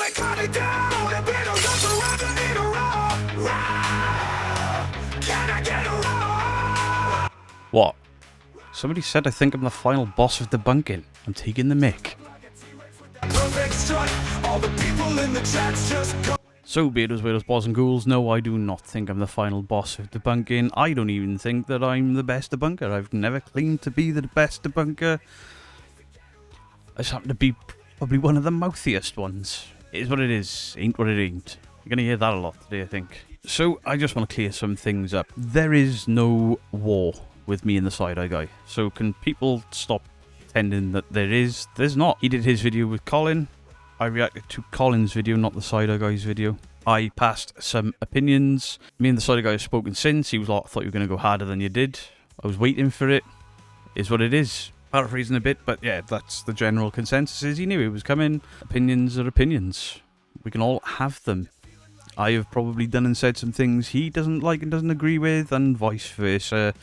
like counting down the beatles up around in a row. Can I get a row? What? Somebody said I think I'm the final boss of debunking. I'm taking the mick. Perfect strut. All the people in the chats just go. So, beardos, weirdos, boss and ghouls, no, I do not think I'm the final boss of debunking. I don't even think that I'm the best debunker. I've never claimed to be the best debunker. I just happen to be probably one of the mouthiest ones. It is what it is, ain't what it ain't. You're going to hear that a lot today, I think. So, I just want to clear some things up. There is no war with me and the side-eye guy. So, can people stop pretending that there is? There's not. He did his video with Colin. I reacted to Colin's video, not the Cider Guy's video. I passed some opinions. Me and the Cider Guy have spoken since. He was like, I thought you were going to go harder than you did. I was waiting for it. Is what it is. Paraphrasing a bit, but yeah, that's the general consensus is he knew it was coming. Opinions are opinions. We can all have them. I have probably done and said some things he doesn't like and doesn't agree with, and vice versa.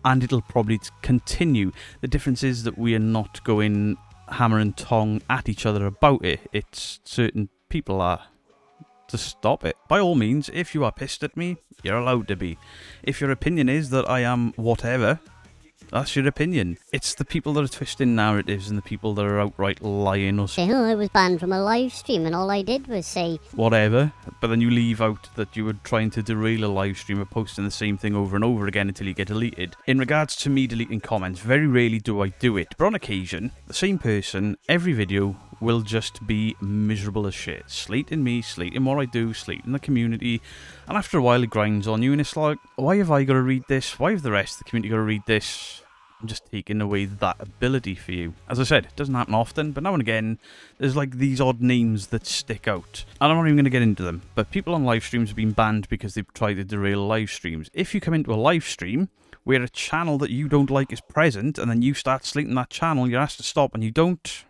And it'll probably continue. The difference is that we are not going hammer and tong at each other about it. It's certain people are to stop it. By all means, if you are pissed at me, you're allowed to be. If your opinion is that I am whatever, that's your opinion. It's the people that are twisting narratives and the people that are outright lying or Say, oh, I was banned from a live stream and all I did was say whatever, but then you leave out that you were trying to derail a live stream or posting the same thing over and over again until you get deleted. In regards to me deleting comments, very rarely do I do it, but on occasion, the same person, every video, will just be miserable as shit. Slating me, slating what I do, slating the community, and after a while it grinds on you and it's like, why have I got to read this? Why have the rest of the community got to read this? I'm just taking away that ability for you. As I said, it doesn't happen often, but now and again, there's like these odd names that stick out. And I'm not even going to get into them, but people on live streams have been banned because they've tried to derail live streams. If you come into a live stream where a channel that you don't like is present, and then you start slating that channel, you're asked to stop, and you don't,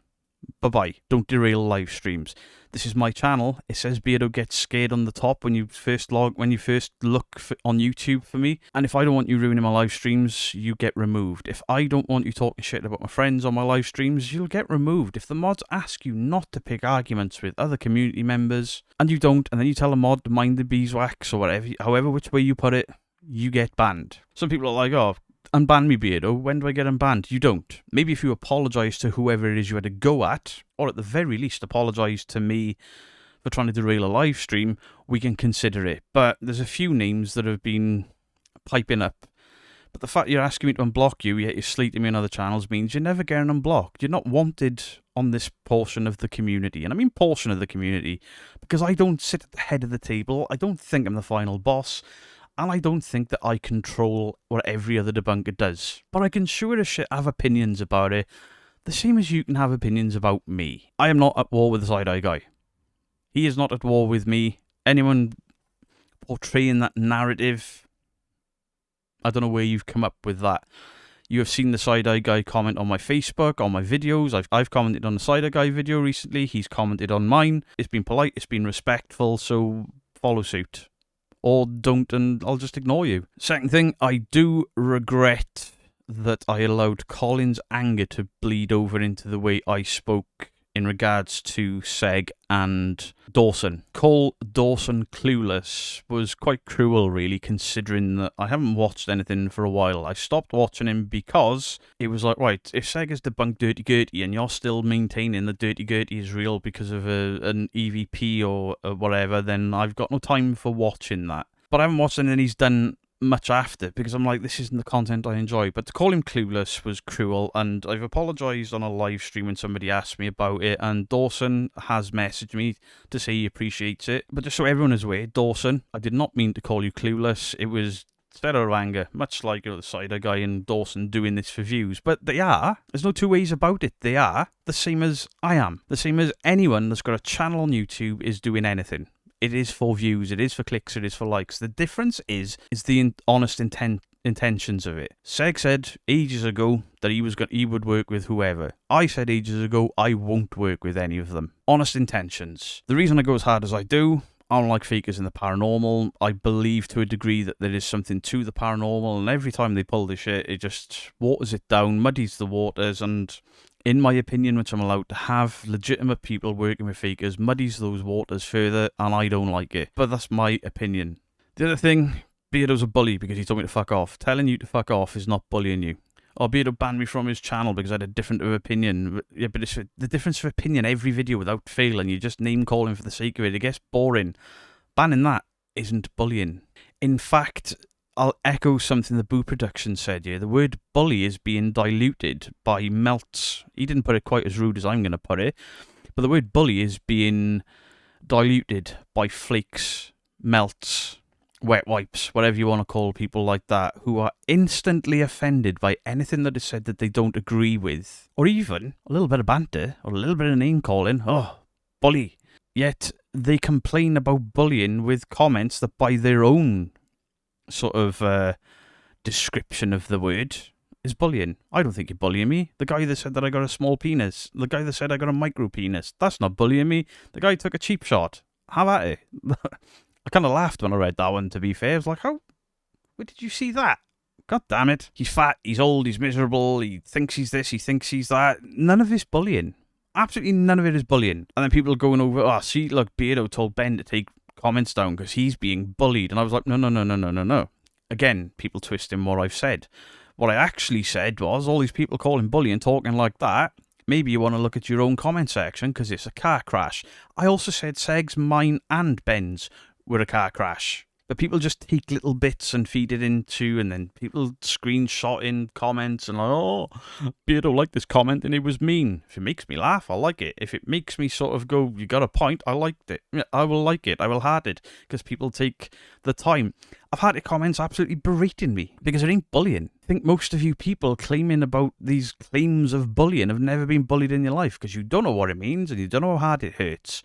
bye-bye. Don't derail live streams. This is my channel. It says Beardo gets scared on the top when you first look on YouTube for me. And if I don't want you ruining my live streams, you get removed. If I don't want you talking shit about my friends on my live streams, you'll get removed. If the mods ask you not to pick arguments with other community members, and you don't, and then you tell a mod to mind the beeswax or whatever, however which way you put it, you get banned. Some people are like, oh, unban me, Beardo. When do I get unbanned? You don't. Maybe if you apologise to whoever it is you had to go at, or at the very least apologise to me for trying to derail a live stream, we can consider it. But there's a few names that have been piping up. But the fact you're asking me to unblock you, yet you're slating me on other channels, means you're never getting unblocked. You're not wanted on this portion of the community. And I mean portion of the community, because I don't sit at the head of the table. I don't think I'm the final boss. And I don't think that I control what every other debunker does. But I can sure as shit have opinions about it, the same as you can have opinions about me. I am not at war with the Side-Eye Guy. He is not at war with me. Anyone portraying that narrative, I don't know where you've come up with that. You have seen the Side-Eye Guy comment on my Facebook, on my videos. I've commented on the Side-Eye Guy video recently. He's commented on mine. It's been polite, it's been respectful, so follow suit. Or don't, and I'll just ignore you. Second thing, I do regret that I allowed Colin's anger to bleed over into the way I spoke in regards to Seg and Dawson. Call Dawson clueless was quite cruel, really, considering that I haven't watched anything for a while. I stopped watching him because it was like, right, if Seg has debunked Dirty Gertie and you're still maintaining that Dirty Gertie is real because of an EVP or whatever, then I've got no time for watching that. But I haven't watched anything he's done much after, because I'm like, this isn't the content I enjoy. But to call him clueless was cruel, and I've apologised on a live stream when somebody asked me about it, and Dawson has messaged me to say he appreciates it. But just so everyone is aware, Dawson, I did not mean to call you clueless. It was instead of anger, much like the Cider Guy and Dawson doing this for views. But they are, there's no two ways about it, they are the same as I am. The same as anyone that's got a channel on YouTube is doing anything. It is for views, it is for clicks, it is for likes. The difference is the honest intentions of it. Seg said ages ago that he would work with whoever. I said ages ago I won't work with any of them. Honest intentions. The reason I go as hard as I do, I don't like fakers in the paranormal. I believe to a degree that there is something to the paranormal, and every time they pull this shit, it just waters it down, muddies the waters, and in my opinion, which I'm allowed to have, legitimate people working with fakers muddies those waters further, and I don't like it. But that's my opinion. The other thing, Beardo's a bully because he told me to fuck off. Telling you to fuck off is not bullying you. Or Beardo banned me from his channel because I had a different of opinion. Yeah, but it's the difference of opinion every video without fail, and you just name calling for the sake of it. It gets boring. Banning that isn't bullying. In fact, I'll echo something the Boo Production said here. The word bully is being diluted by melts. He didn't put it quite as rude as I'm going to put it, but the word bully is being diluted by flakes, melts, wet wipes, whatever you want to call people like that, who are instantly offended by anything that is said that they don't agree with, or even a little bit of banter, or a little bit of name calling. Oh, bully. Yet they complain about bullying with comments that by their own sort of description of the word is bullying. I don't think you're bullying me. The guy that said that I got a small penis, the guy that said I got a micro penis, that's not bullying me. The guy took a cheap shot. Have at it. I kind of laughed when I read that one, to be fair. I was like, how? Where did you see that? God damn it. He's fat, he's old, he's miserable, he thinks he's this, he thinks he's that. None of this bullying. Absolutely none of it is bullying. And then people are going over, oh, see, look, Beardo told Ben to take comments down because he's being bullied. And I was like, no. Again, people twisting what I've said. What I actually said was, all these people calling bullying, talking like that, maybe you want to look at your own comment section because it's a car crash. I also said Seg's, mine and Ben's were a car crash. But people just take little bits and feed it into, and then people screenshot in comments and like, oh, Beardo liked this comment and it was mean. If it makes me laugh, I like it. If it makes me sort of go, you got a point, I liked it. I will like it. I will heart it because people take the time. I've had comments absolutely berating me because it ain't bullying. I think most of you people claiming about these claims of bullying have never been bullied in your life because you don't know what it means and you don't know how hard it hurts.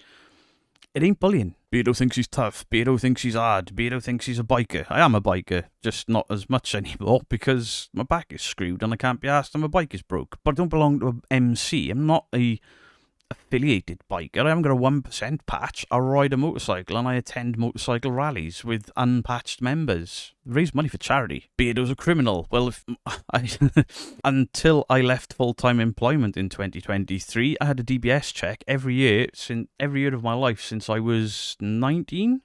It ain't bullying. Beardo thinks he's tough. Beardo thinks he's hard. Beardo thinks he's a biker. I am a biker, just not as much anymore because my back is screwed and I can't be asked and my bike is broke. But I don't belong to a MC. I'm not a affiliated biker. I haven't got a 1% patch. I ride a motorcycle and I attend motorcycle rallies with unpatched members. Raise money for charity. Beardo's a criminal. Well, until I left full-time employment in 2023, I had a DBS check every year of my life since I was 19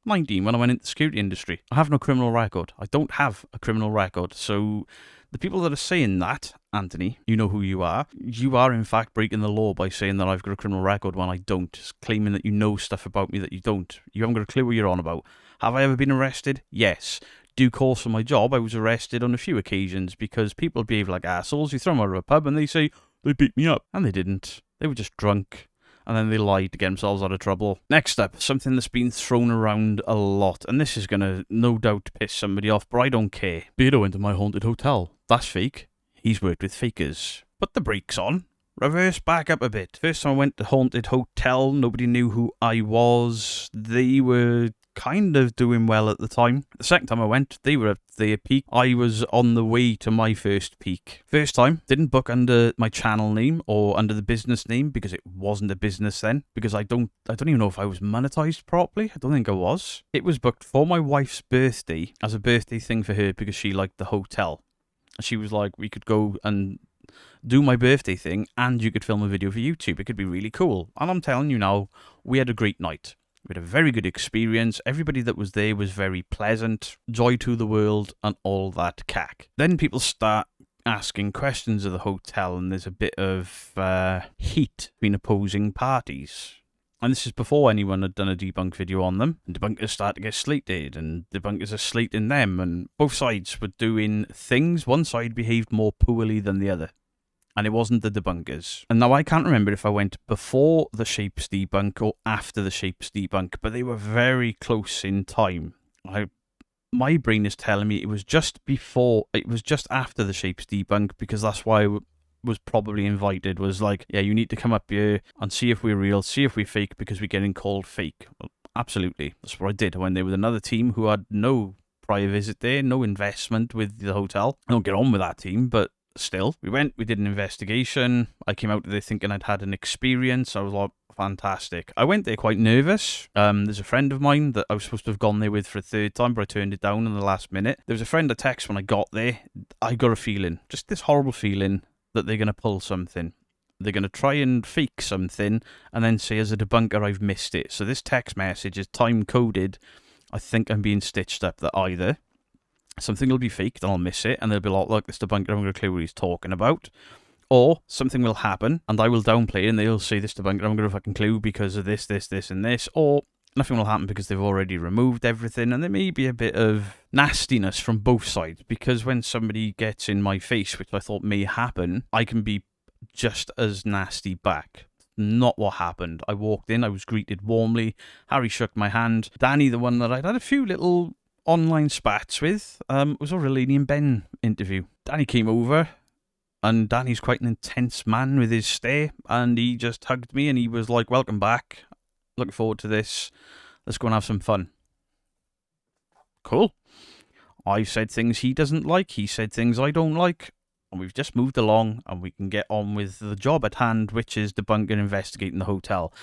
when I went into the security industry. I have no criminal record. I don't have a criminal record. So the people that are saying that, Anthony, you know who you are. You are, in fact, breaking the law by saying that I've got a criminal record when I don't. Just claiming that you know stuff about me that you don't. You haven't got a clue what you're on about. Have I ever been arrested? Yes. Due course of my job, I was arrested on a few occasions because people behave like assholes. You throw them out of a pub and they say, they beat me up. And they didn't. They were just drunk. And then they lied to get themselves out of trouble. Next up, something that's been thrown around a lot. And this is going to no doubt piss somebody off, but I don't care. Beardo went to my haunted hotel. That's fake. He's worked with fakers. Put the brakes on. Reverse back up a bit. First time I went to haunted hotel, nobody knew who I was. They were kind of doing well at the time. The second time I went, they were at their peak. I was on the way to my first peak. First time, didn't book under my channel name or under the business name because it wasn't a business then. Because I don't even know if I was monetized properly. I don't think I was. It was booked for my wife's birthday as a birthday thing for her because she liked the hotel. She was like, we could go and do my birthday thing and you could film a video for YouTube. It could be really cool. And I'm telling you now, we had a great night. We had a very good experience. Everybody that was there was very pleasant. Joy to the world and all that cack. Then people start asking questions of the hotel and there's a bit of heat between opposing parties. And this is before anyone had done a debunk video on them. And debunkers start to get slated, and debunkers are slating them, and both sides were doing things. One side behaved more poorly than the other. And it wasn't the debunkers. And now I can't remember if I went before the Shapes debunk or after the Shapes debunk, but they were very close in time. My brain is telling me it was just after the Shapes debunk, because that's why I was probably invited, was like, yeah, you need to come up here and see if we're real, see if we're fake, because we're getting called fake. Well, absolutely. That's what I did. I went there with another team who had no prior visit there, no investment with the hotel. I don't get on with that team, but still, we went, we did an investigation. I came out there thinking I'd had an experience. I was like, fantastic. I went there quite nervous. There's a friend of mine that I was supposed to have gone there with for a third time, but I turned it down in the last minute. There was a friend that texted when I got there. I got a feeling, just this horrible feeling, that they're going to pull something. They're going to try and fake something and then say, as a debunker, I've missed it. So this text message is time-coded. I think I'm being stitched up that either something will be faked and I'll miss it, and they'll be like, look, this debunker, I'm going to clue what he's talking about. Or something will happen and I will downplay it and they'll say, this debunker, I'm going to fucking clue because of this, this, this, and this. Or nothing will happen because they've already removed everything, and there may be a bit of nastiness from both sides, because when somebody gets in my face, which I thought may happen, I can be just as nasty back. Not what happened. I walked in, I was greeted warmly, Harry shook my hand. Danny, the one that I'd had a few little online spats with, was over a Lady and Ben interview. Danny came over, and Danny's quite an intense man with his stare, and he just hugged me and he was like, welcome back, looking forward to this, let's go and have some fun. Cool. I said things he doesn't like, he said things I don't like, and we've just moved along and we can get on with the job at hand, which is debunking and investigating the hotel.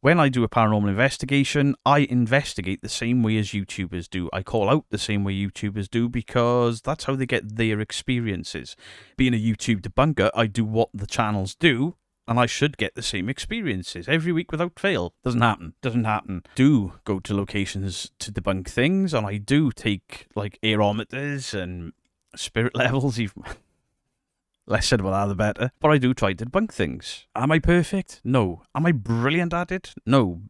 When I do a paranormal investigation, I investigate the same way as YouTubers do. I call out the same way YouTubers do because that's how they get their experiences. Being a YouTube debunker, I do what the channels do, and I should get the same experiences every week without fail. Doesn't happen. Doesn't happen. Do go to locations to debunk things, and I do take, like, aerometers and spirit levels, even... Less said about that, the better. But I do try to debunk things. Am I perfect? No. Am I brilliant at it? No.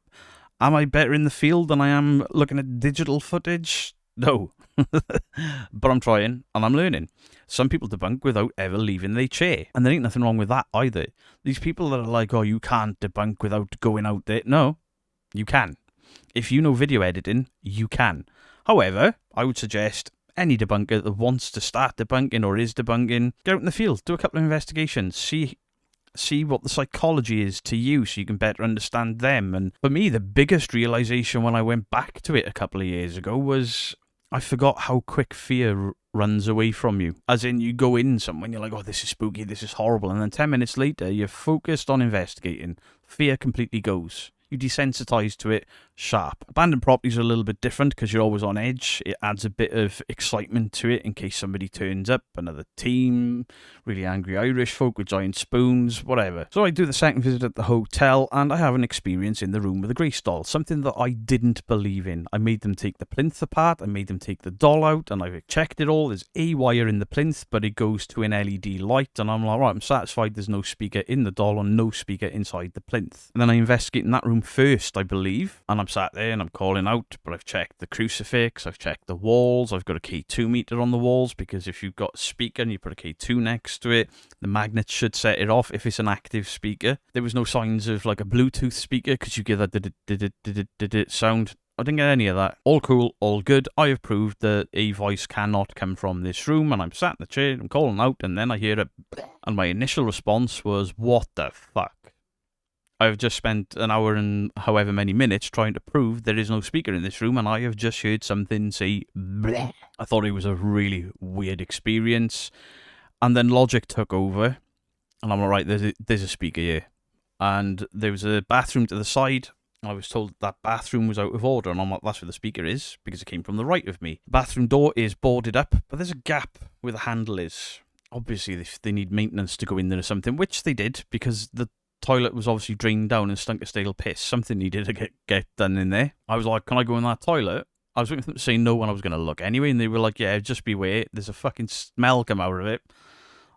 Am I better in the field than I am looking at digital footage? No. But I'm trying, and I'm learning. Some people debunk without ever leaving their chair. And there ain't nothing wrong with that either. These people that are like, oh, you can't debunk without going out there. No, you can. If you know video editing, you can. However, I would suggest any debunker that wants to start debunking or is debunking, get out in the field, do a couple of investigations, see what the psychology is to you so you can better understand them. And for me, the biggest realization when I went back to it a couple of years ago was I forgot how quick fear runs away from you. As in, you go in somewhere and you're like, oh, this is spooky, this is horrible, and then 10 minutes later, you're focused on investigating. Fear completely goes. You desensitize to it sharp. Abandoned properties are a little bit different because you're always on edge. It adds a bit of excitement to it in case somebody turns up, another team, really angry Irish folk with giant spoons, whatever. So I do the second visit at the hotel and I have an experience in the room with the Grace doll, something that I didn't believe in. I made them take the plinth apart, I made them take the doll out, and I've checked it all. There's a wire in the plinth, but it goes to an LED light, and I'm like, right, I'm satisfied there's no speaker in the doll and no speaker inside the plinth. And then I investigate in that room first, I believe, and I'm sat there and I'm calling out, but I've checked the crucifix, I've checked the walls, I've got a K2 meter on the walls, because if you've got a speaker and you put a K2 next to it, the magnet should set it off if it's an active speaker. There was no signs of like a Bluetooth speaker, because you get that sound. I didn't get any of that. All cool, all good. I have proved that a voice cannot come from this room, and I'm sat in the chair, I'm calling out, and then I hear it, and my initial response was, what the fuck? I've just spent an hour and however many minutes trying to prove there is no speaker in this room, and I have just heard something say bleh. I thought it was a really weird experience, and then logic took over, and I'm alright, there's a speaker here. And there was a bathroom to the side. I was told that bathroom was out of order, and I'm like, that's where the speaker is, because it came from the right of me. The bathroom door is boarded up, but there's a gap where the handle is. Obviously, if they need maintenance to go in there or something, which they did, because the toilet was obviously drained down and stunk of stale piss. Something needed to get done in there. I was like, can I go in that toilet? I was waiting for them to say no when I was going to look anyway, and they were like, yeah, just beware, there's a fucking smell come out of it.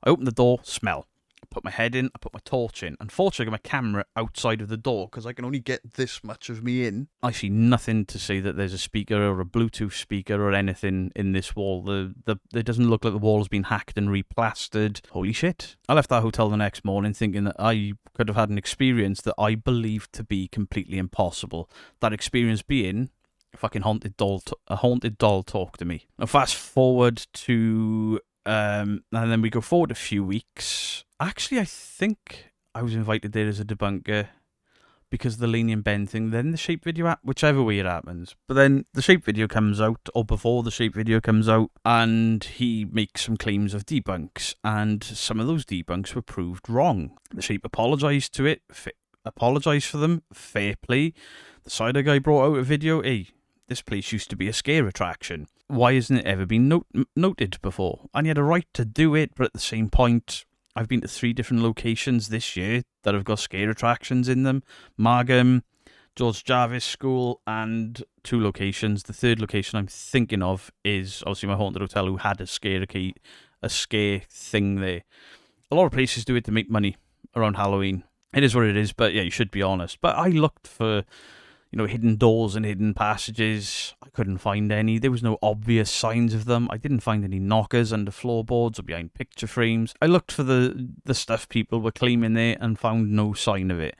I opened the door, smell. I put my head in, I put my torch in. Unfortunately, I got my camera outside of the door because I can only get this much of me in. I see nothing to say that there's a speaker or a Bluetooth speaker or anything in this wall. It doesn't look like the wall has been hacked and replastered. Holy shit. I left that hotel the next morning thinking that I could have had an experience that I believed to be completely impossible. That experience being a fucking haunted doll talk to me. Now fast forward to... and then we go forward a few weeks. Actually, I think I was invited there as a debunker because of the lenient Ben thing, then the shape video, whichever way it happens. But then the shape video comes out, or before the shape video comes out, and he makes some claims of debunks, and some of those debunks were proved wrong. The shape apologised to it, apologised for them, fair play. The cider guy brought out a video, hey, this place used to be a scare attraction. Why hasn't it ever been noted before? And he had a right to do it, but at the same point, I've been to 3 different locations this year that have got scare attractions in them. Margam, George Jarvis School, and 2 locations. The 3rd location I'm thinking of is obviously my haunted hotel, who had a scare thing there. A lot of places do it to make money around Halloween. It is what it is, but yeah, you should be honest. But I looked for, hidden doors and hidden passages. I couldn't find any. There was no obvious signs of them. I didn't find any knockers under floorboards or behind picture frames. I looked for the stuff people were claiming there and found no sign of it.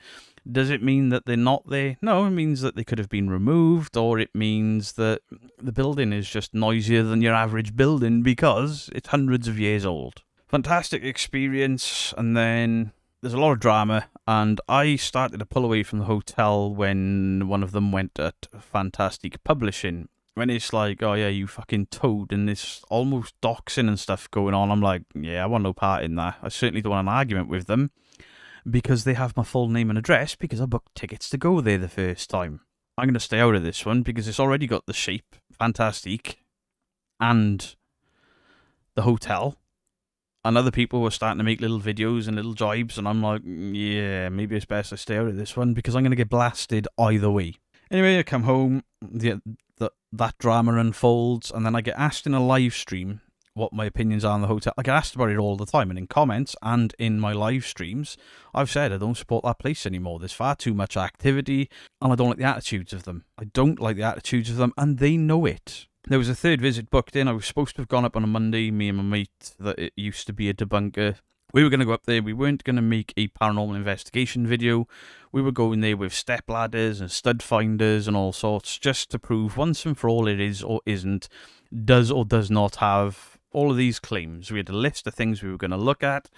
Does it mean that they're not there? No, it means that they could have been removed, or it means that the building is just noisier than your average building because it's hundreds of years old. Fantastic experience, and then there's a lot of drama, and I started to pull away from the hotel when one of them went at Fantastic Publishing. When it's like, oh yeah, you fucking toad, and this almost doxing and stuff going on, I'm like, yeah, I want no part in that. I certainly don't want an argument with them, because they have my full name and address, because I booked tickets to go there the first time. I'm going to stay out of this one, because it's already got the shape, Fantastic, and the hotel. And other people were starting to make little videos and little jibes, and I'm like, yeah, maybe it's best I stay out of this one, because I'm going to get blasted either way. Anyway, I come home, that drama unfolds, and then I get asked in a live stream what my opinions are on the hotel. I get asked about it all the time, and in comments and in my live streams, I've said I don't support that place anymore. There's far too much activity, and I don't like the attitudes of them. I don't like the attitudes of them, and they know it. There was a 3rd visit booked in. I was supposed to have gone up on a Monday, me and my mate that it used to be a debunker. We were going to go up there. We weren't going to make a paranormal investigation video. We were going there with step ladders and stud finders and all sorts, just to prove once and for all it is or isn't, does or does not have all of these claims. We had a list of things we were going to look at.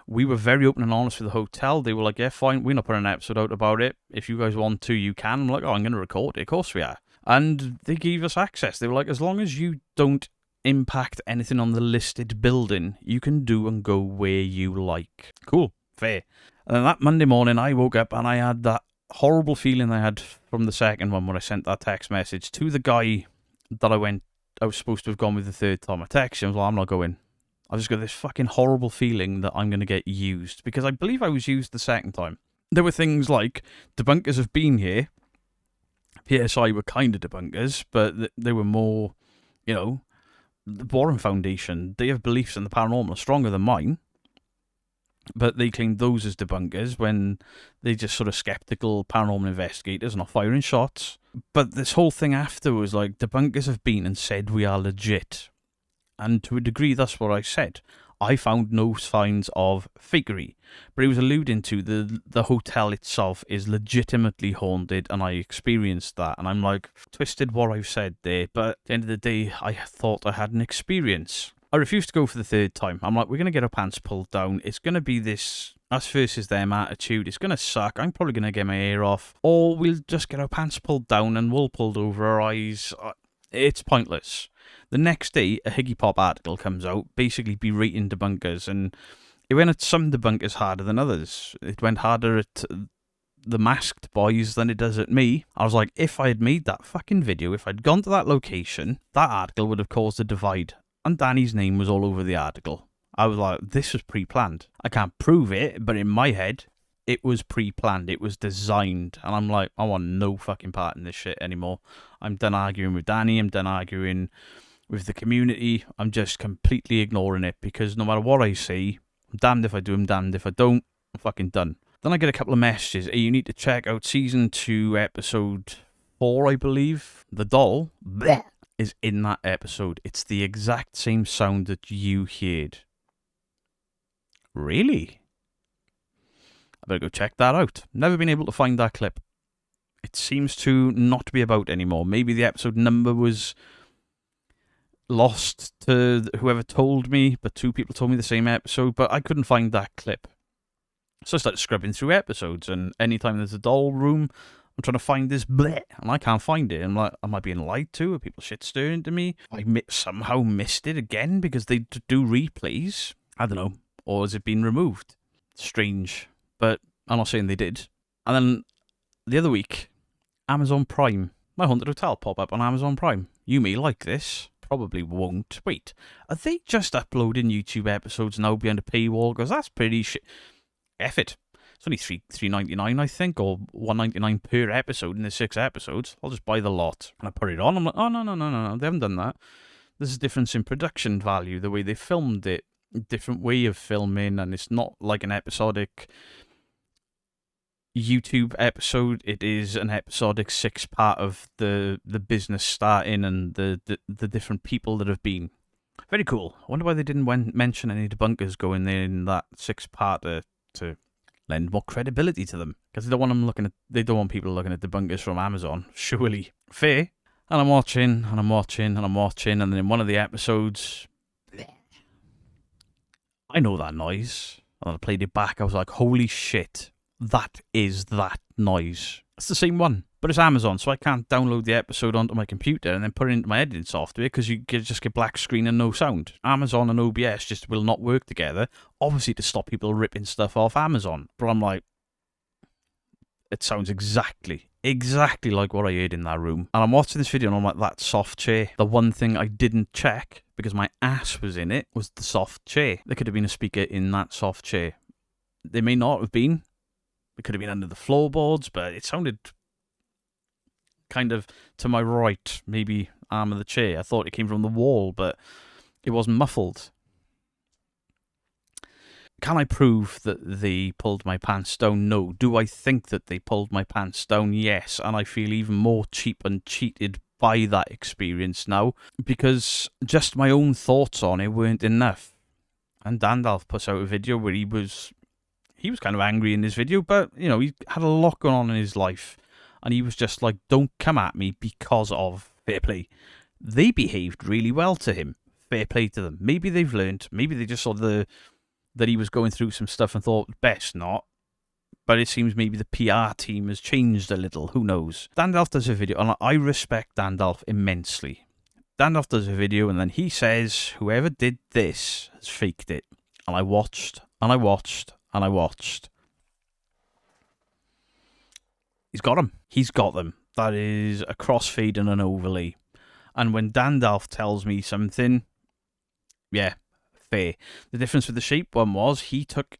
We were very open and honest with the hotel. They were like, yeah, fine, we're not putting an episode out about it. If you guys want to, you can. I'm like, oh, I'm going to record it. Of course we are. And they gave us access. They were like, as long as you don't impact anything on the listed building, you can do and go where you like. Cool. Fair. And then that Monday morning, I woke up and I had that horrible feeling I had from the second one when I sent that text message to the guy that I was supposed to have gone with the 3rd time. I texted him, I was like, I'm not going. I just got this fucking horrible feeling that I'm going to get used, because I believe I was used the second time. There were things like, debunkers have been here. PSI were kind of debunkers, but they were more, the Warren Foundation, they have beliefs in the paranormal stronger than mine, but they claimed those as debunkers when they just sort of skeptical paranormal investigators, not firing shots. But this whole thing after was like, debunkers have been and said we are legit. And to a degree, that's what I said. I found no signs of fakery, but he was alluding to the hotel itself is legitimately haunted, and I experienced that, and I'm like, twisted what I've said there, but at the end of the day, I thought I had an experience. I refused to go for the 3rd time. I'm like, we're going to get our pants pulled down. It's going to be this us versus them attitude. It's going to suck. I'm probably going to get my hair off, or we'll just get our pants pulled down and wool pulled over our eyes. It's pointless. The next day, a Higgy Pop article comes out, basically berating debunkers, and it went at some debunkers harder than others. It went harder at the masked boys than it does at me. I was like, if I had made that fucking video, if I'd gone to that location, that article would have caused a divide. And Danny's name was all over the article. I was like, this was pre-planned. I can't prove it, but in my head, it was pre-planned. It was designed. And I'm like, I want no fucking part in this shit anymore. I'm done arguing with Danny. I'm done arguing with the community. I'm just completely ignoring it, because no matter what I say, I'm damned if I do, I'm damned if I don't. I'm fucking done. Then I get a couple of messages. Hey, you need to check out season 2, episode 4, I believe. The doll bleh, is in that episode. It's the exact same sound that you heard. Really? I better go check that out. Never been able to find that clip. It seems to not be about anymore. Maybe the episode number was lost to whoever told me, but 2 people told me the same episode, but I couldn't find that clip. So I started scrubbing through episodes, and anytime there's a doll room, I'm trying to find this bleh, and I can't find it. I'm like, am I being lied to? Are people shit stirring to me? I somehow missed it again because they do replays. I don't know. Or has it been removed? Strange. But I'm not saying they did. And then the other week, Amazon Prime. My haunted hotel pop up on Amazon Prime. You may like this. probably won't. Wait, are they just uploading YouTube episodes now behind a paywall? Because that's pretty shit. F it. It's only $3.99, I think, or $1.99 per episode, and there's 6 episodes. I'll just buy the lot. And I put it on. I'm like, oh, no. They haven't done that. There's a difference in production value, the way they filmed it, different way of filming, and it's not like an episodic YouTube episode. It is an episodic 6-part of the business starting and the different people that have been. Very cool. I wonder why they didn't mention any debunkers going there in that 6-part to lend more credibility to them, because they don't want people looking at debunkers from Amazon. Surely fair. And I'm watching, and then in one of the episodes, I know that noise. And I played it back. I was like, holy shit, that is that noise. It's the same one, but it's Amazon, so I can't download the episode onto my computer and then put it into my editing software, because you just get black screen and no sound. Amazon and OBS just will not work together, obviously to stop people ripping stuff off Amazon. But I'm like, it sounds exactly like what I heard in that room. And I'm watching this video and I'm like, that soft chair. The one thing I didn't check, because my ass was in it, was the soft chair. There could have been a speaker in that soft chair. There may not have been. It could have been under the floorboards, but it sounded kind of to my right, maybe arm of the chair. I thought it came from the wall, but it wasn't muffled. Can I prove that they pulled my pants down? No. Do I think that they pulled my pants down? Yes. And I feel even more cheap and cheated by that experience now, because just my own thoughts on it weren't enough. And Dandalf puts out a video where he was kind of angry in this video, but, you know, he had a lot going on in his life. And he was just like, don't come at me because of fair play. They behaved really well to him. Fair play to them. Maybe they've learned. Maybe they just saw that he was going through some stuff and thought, best not. But it seems maybe the PR team has changed a little. Who knows? Dandalf does a video, and I respect Dandalf immensely. Dandalf does a video, and then he says, whoever did this has faked it. And I watched, and I watched, and I watched. He's got them. He's got them. That is a crossfade and an overlay. And when Dandalf tells me something, yeah, fair. The difference with the shape one was he took,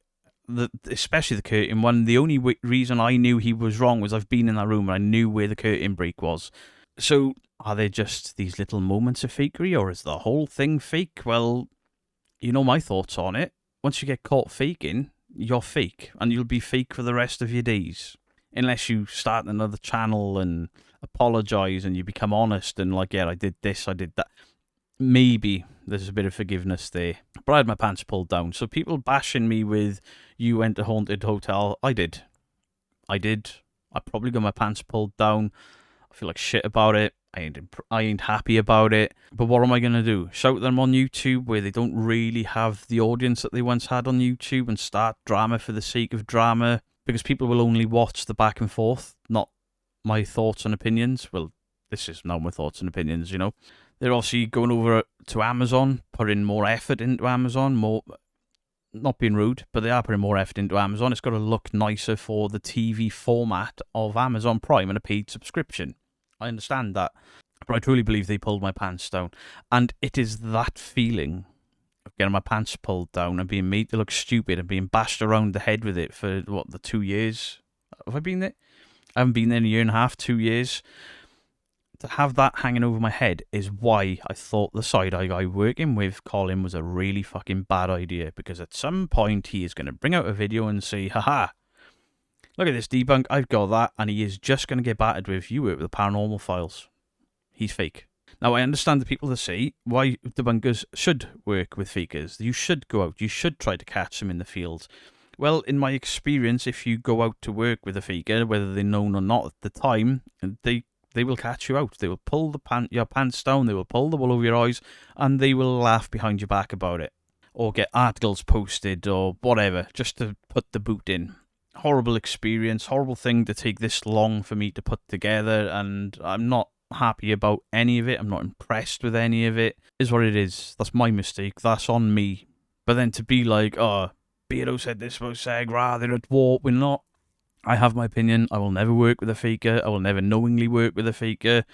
especially the curtain one, the only reason I knew he was wrong was I've been in that room and I knew where the curtain break was. So are there just these little moments of fakery, or is the whole thing fake? Well, you know my thoughts on it. Once you get caught faking, you're fake, and you'll be fake for the rest of your days. Unless you start another channel and apologise and you become honest and like, yeah, I did this, I did that. Maybe there's a bit of forgiveness there. But I had my pants pulled down. So people bashing me with, you went to Haunted Hotel. I did. I probably got my pants pulled down. I feel like shit about it. I ain't happy about it. But what am I going to do? Shout them on YouTube where they don't really have the audience that they once had on YouTube and start drama for the sake of drama? Because people will only watch the back and forth, not my thoughts and opinions. Well, this is now my thoughts and opinions, you know. They're obviously going over to Amazon, putting more effort into Amazon, not being rude, but they are putting more effort into Amazon. It's got to look nicer for the TV format of Amazon Prime and a paid subscription. I understand that, but I truly believe they pulled my pants down. And it is that feeling of getting my pants pulled down and being made to look stupid and being bashed around the head with it for, the 2 years? Have I been there? I haven't been there in a year and a half, 2 years. To have that hanging over my head is why I thought the side-eye guy working with Colin was a really fucking bad idea, because at some point he is going to bring out a video and say, haha, look at this debunk, I've got that, and he is just going to get battered with, you work with the paranormal files. He's fake. Now, I understand the people that say why debunkers should work with fakers. You should go out. You should try to catch them in the field. Well, in my experience, if you go out to work with a faker, whether they're known or not at the time, they will catch you out. They will pull your pants down. They will pull the wool over your eyes, and they will laugh behind your back about it, or get articles posted or whatever, just to put the boot in. Horrible experience. Horrible thing to take this long for me to put together, and I'm not happy about any of it. I'm not impressed with any of it. Is what it is. That's my mistake. That's on me. But then to be like, oh, Beardo said this about Seg, they're at war. We're not. I have my opinion. I will never work with a faker. I will never knowingly work with a faker.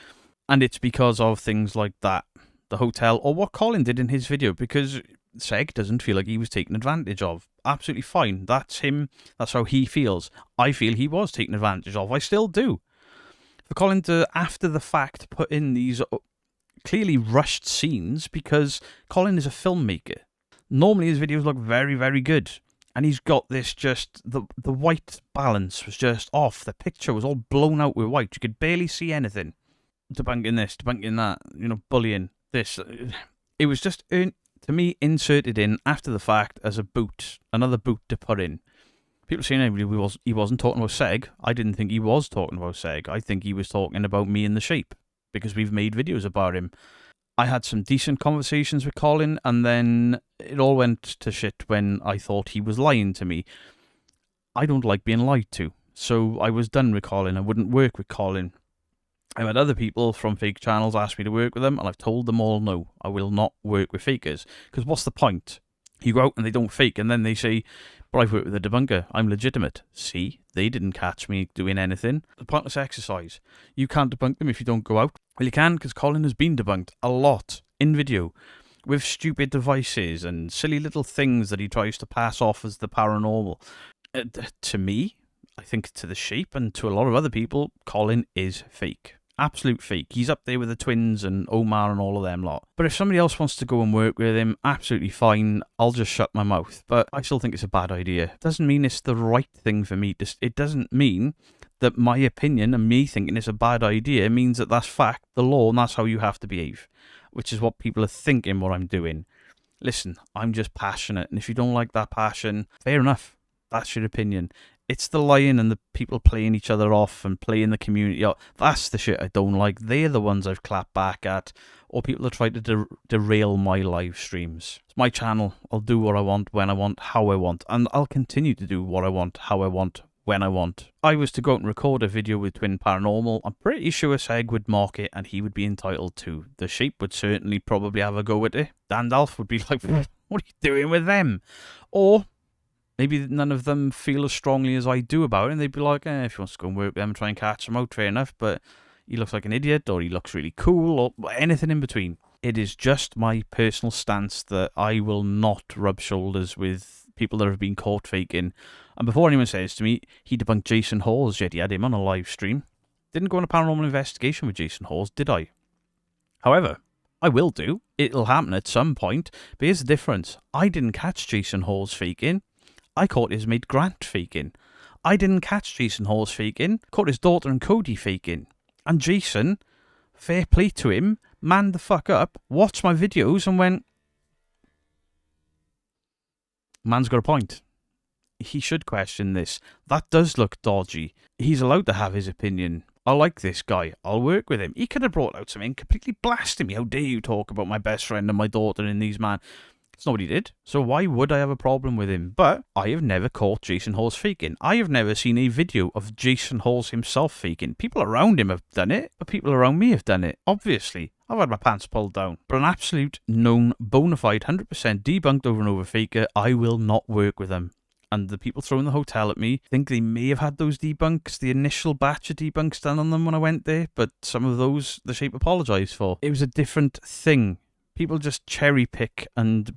And it's because of things like that. the hotel, or what Colin did in his video, because Seg doesn't feel like he was taken advantage of. Absolutely fine. That's him. That's how he feels. I feel he was taken advantage of. I still do. For Colin to, after the fact, put in these clearly rushed scenes, because Colin is a filmmaker. Normally his videos look very, very good. And he's got this just, the white balance was just off. The picture was all blown out with white. You could barely see anything. Debunking this, debunking that, bullying this. It was just, to me, inserted in after the fact as a boot. Another boot to put in. People saying he wasn't talking about Seg. I didn't think he was talking about Seg. I think he was talking about me and the shape, because we've made videos about him. I had some decent conversations with Colin, and then it all went to shit when I thought he was lying to me. I don't like being lied to, so I was done with Colin. I wouldn't work with Colin. I've had other people from fake channels ask me to work with them, and I've told them all no, I will not work with fakers. Because what's the point? You go out and they don't fake, and then they say, but I've worked with a debunker, I'm legitimate. See, they didn't catch me doing anything. The pointless exercise. You can't debunk them if you don't go out. Well, you can, because Colin has been debunked a lot in video with stupid devices and silly little things that he tries to pass off as the paranormal. To me, I think to the shape and to a lot of other people, Colin is fake. Absolute fake. He's up there with the twins and Omar and all of them lot. But if somebody else wants to go and work with him, absolutely fine. I'll just shut my mouth. But I still think it's a bad idea. Doesn't mean it's the right thing for me. It doesn't mean that my opinion and me thinking it's a bad idea means that that's fact, the law, and that's how you have to behave. Which is what people are thinking what I'm doing. Listen, I'm just passionate. And if you don't like that passion, fair enough. That's your opinion. It's the lying and the people playing each other off and playing the community off. That's the shit I don't like. They're the ones I've clapped back at. Or people that try to derail my live streams. It's my channel. I'll do what I want, when I want, how I want. And I'll continue to do what I want, how I want, when I want. I was to go out and record a video with Twin Paranormal. I'm pretty sure Seg would mock it and he would be entitled to. The Shape would certainly probably have a go at it. Dandalf would be like, what are you doing with them? Or maybe none of them feel as strongly as I do about it, and they'd be like, if he wants to go and work with them and try and catch him out, fair enough, but he looks like an idiot, or he looks really cool, or anything in between. It is just my personal stance that I will not rub shoulders with people that have been caught faking. And before anyone says to me, he debunked Jason Hawes, yet he had him on a live stream. Didn't go on a paranormal investigation with Jason Hawes, did I? However, I will do. It'll happen at some point, but here's the difference. I didn't catch Jason Hawes faking. I caught his mate Grant faking. I didn't catch Jason Hawes faking. Caught his daughter and Cody faking. And Jason, fair play to him, manned the fuck up, watched my videos and went, man's got a point. He should question this. That does look dodgy. He's allowed to have his opinion. I like this guy. I'll work with him. He could have brought out something completely blasting me. How dare you talk about my best friend and my daughter in these man. It's not what he did, so why would I have a problem with him? But I have never caught Jason Hawes faking. I have never seen a video of Jason Hawes himself faking. People around him have done it, but people around me have done it. Obviously, I've had my pants pulled down. But an absolute, known, bona fide, 100% debunked over and over faker, I will not work with them. And the people throwing the hotel at me think they may have had those debunks, the initial batch of debunks done on them when I went there, but some of those, the Shape apologised for. It was a different thing. People just cherry pick and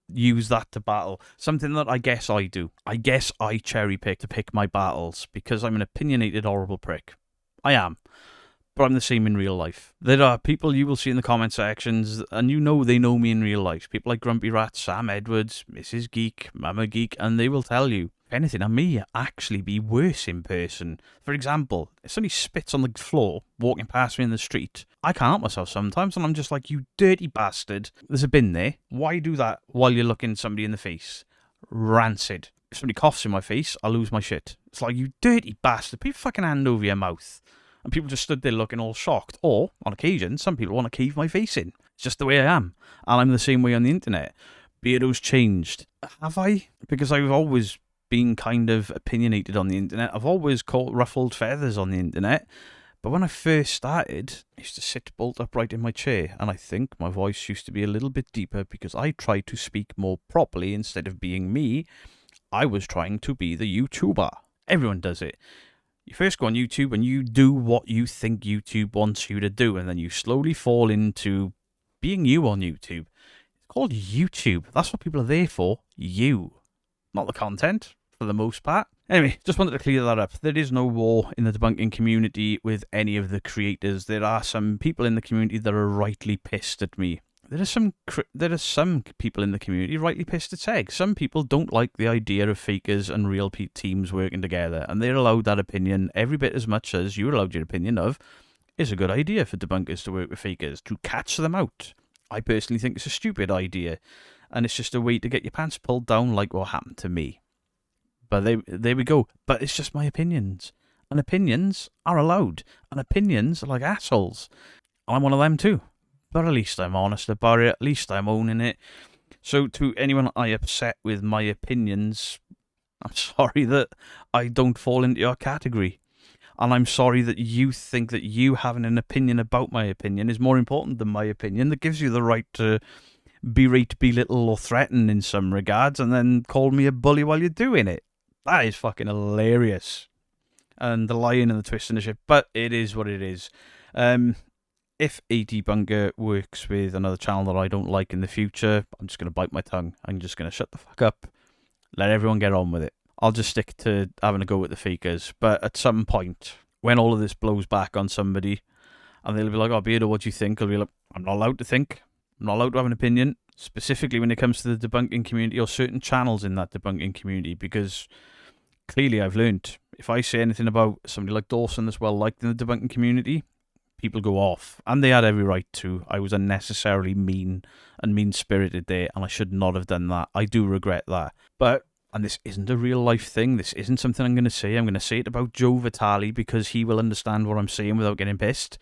use that to battle. Something that I guess I do. I guess I cherry pick to pick my battles because I'm an opinionated, horrible prick. I am. But I'm the same in real life. There are people you will see in the comment sections, and you know they know me in real life. People like Grumpy Rat, Sam Edwards, Mrs. Geek, Mama Geek, and they will tell you, if anything, I may actually be worse in person. For example, if somebody spits on the floor, walking past me in the street, I can't help myself sometimes, and I'm just like, you dirty bastard. There's a bin there. Why do that while you're looking somebody in the face? Rancid. If somebody coughs in my face, I lose my shit. It's like, you dirty bastard. Put your fucking hand over your mouth. And people just stood there looking all shocked. Or, on occasion, some people want to cave my face in. It's just the way I am. And I'm the same way on the internet. Beardo's changed. Have I? Because I've always been kind of opinionated on the internet. I've always caught ruffled feathers on the internet. But when I first started, I used to sit bolt upright in my chair. And I think my voice used to be a little bit deeper because I tried to speak more properly instead of being me. I was trying to be the YouTuber. Everyone does it. You first go on YouTube and you do what you think YouTube wants you to do. And then you slowly fall into being you on YouTube. It's called YouTube. That's what people are there for. You. Not the content, for the most part. Anyway, just wanted to clear that up. There is no war in the debunking community with any of the creators. There are some people in the community that are rightly pissed at me. There are some people in the community rightly pissed at Seg. Some people don't like the idea of fakers and real teams working together, and they're allowed that opinion every bit as much as you're allowed your opinion of it's a good idea for debunkers to work with fakers, to catch them out. I personally think it's a stupid idea, and it's just a way to get your pants pulled down like what happened to me. But there we go. But it's just my opinions. And opinions are allowed. And opinions are like assholes. I'm one of them too. But at least I'm honest about it. At least I'm owning it. So to anyone I upset with my opinions, I'm sorry that I don't fall into your category. And I'm sorry that you think that you having an opinion about my opinion is more important than my opinion. That gives you the right to berate, belittle, or threaten in some regards, and then call me a bully while you're doing it. That is fucking hilarious. And the lying and the twisting and the shit, but it is what it is. If a debunker works with another channel that I don't like in the future, I'm just going to bite my tongue. I'm just going to shut the fuck up. Let everyone get on with it. I'll just stick to having a go at the fakers. But at some point, when all of this blows back on somebody, and they'll be like, oh, Beardo, what do you think? I'll be like, I'm not allowed to think. I'm not allowed to have an opinion. Specifically when it comes to the debunking community or certain channels in that debunking community, because clearly I've learned if I say anything about somebody like Dawson that's well liked in the debunking community, people go off. And they had every right to. I was unnecessarily mean and mean-spirited there, and I should not have done that. I do regret that. But, and this isn't a real-life thing. This isn't something I'm going to say. I'm going to say it about Joe Vitale because he will understand what I'm saying without getting pissed.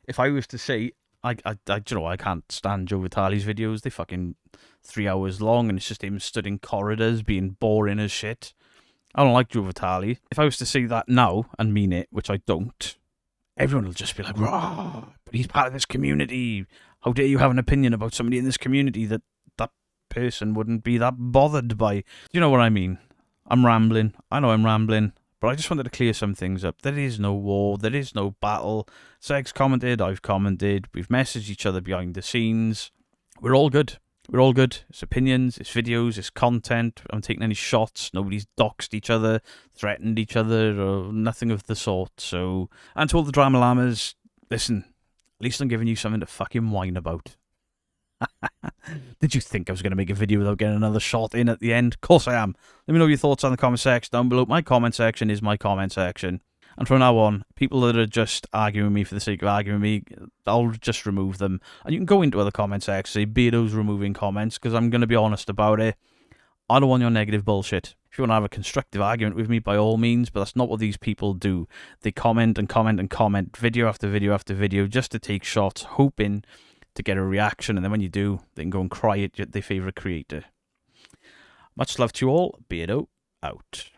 If I was to say, I can't stand Joe Vitale's videos. They're fucking 3 hours long, and it's just him stood in corridors being boring as shit. I don't like Joe Vitale. If I was to say that now and mean it, which I don't, everyone will just be like, "Rah, but he's part of this community. How dare you have an opinion about somebody in this community that that person wouldn't be that bothered by?" Do you know what I mean? I'm rambling. I know I'm rambling. But I just wanted to clear some things up. There is no war. There is no battle. Seg's commented. I've commented. We've messaged each other behind the scenes. We're all good. We're all good. It's opinions, it's videos, it's content. I'm taking any shots. Nobody's doxed each other, threatened each other, or nothing of the sort. So, and to all the drama llamas, listen, at least I'm giving you something to fucking whine about. Did you think I was going to make a video without getting another shot in at the end? Of course I am. Let me know your thoughts on the comment section down below. My comment section is my comment section. And from now on, people that are just arguing with me for the sake of arguing with me, I'll just remove them. And you can go into other comment sections, say, Beardo's removing comments, because I'm going to be honest about it. I don't want your negative bullshit. If you want to have a constructive argument with me, by all means, but that's not what these people do. They comment and comment and comment, video after video after video, just to take shots, hoping to get a reaction. And then when you do, they can go and cry at their favourite creator. Much love to you all. Beardo out.